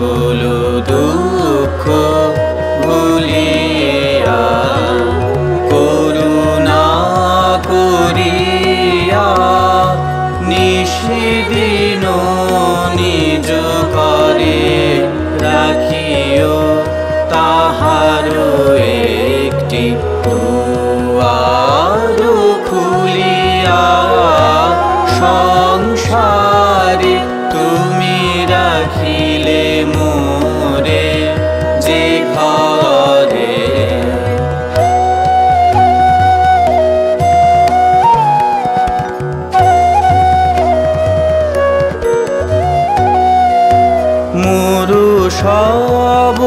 সকল দুঃখ ভুলিয়া করুণা করিয়া নিশিদিন নিজ করে রাখিও তাহার একটি দুয়ার খুলিয়া সংসারে তুমি রাখিলে মোরে যে ঘরে মোরু সব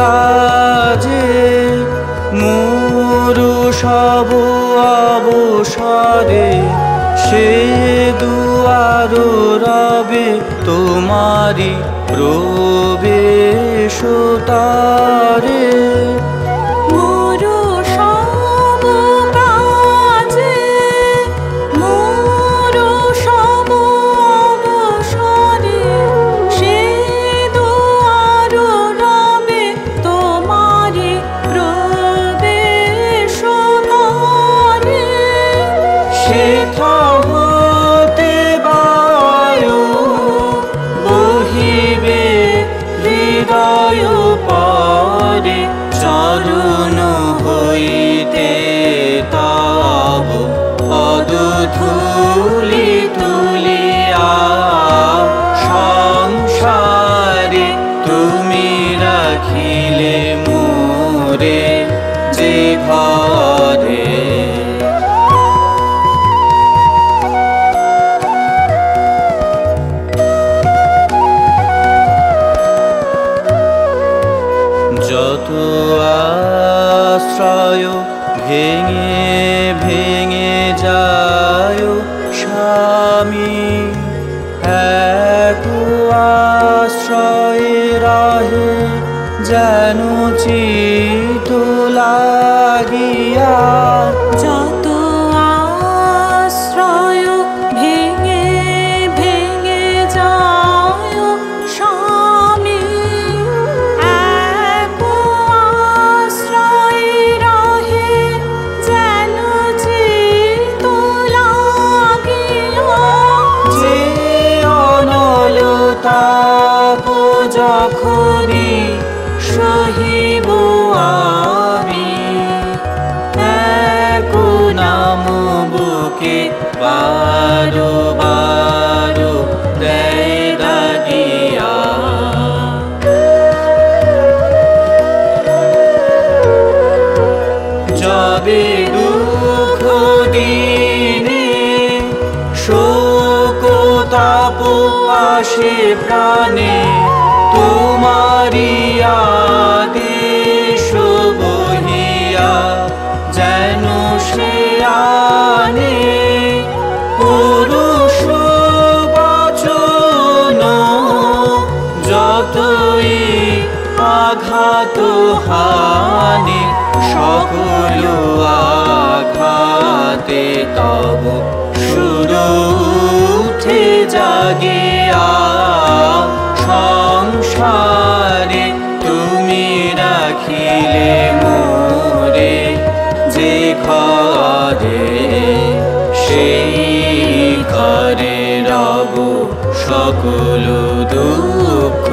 কাজে মোরু সব অবসরে সে দুয়ার রবে তোমারি প্রবেশ তারে চরণ হইতে তব পদধূলি তুলিয়া সংসারে তুমি রাখিলে মোরে যে ঘরে যত আশ্রয় ভেঙে ভেঙে যায় স্বামী এক আশ্রয়ে রহে যেন চিত লাগিয়া যত আশ্রয় ভেঙে ভেঙে যায় স্বামী এক আশ্রয়ে রহে যেন চিত লাগিয়া যে অনল তাপ যখনই সহিব আমি এক নাম বুকে বারো বারো দেয় দাগিয়া যবে দুঃখ দিনে শোক তাপ আসে প্রাণে তোমারি আদেশ বহিয়া যেন সে আনে পুরুষ বচন যতই আঘাত হানে সকল আঘাতে তব সুর উঠে জাগিয়া সংসারে তুমি রাখিলে মোরে যে ঘরে সেই ঘরে রব সকল দুঃখ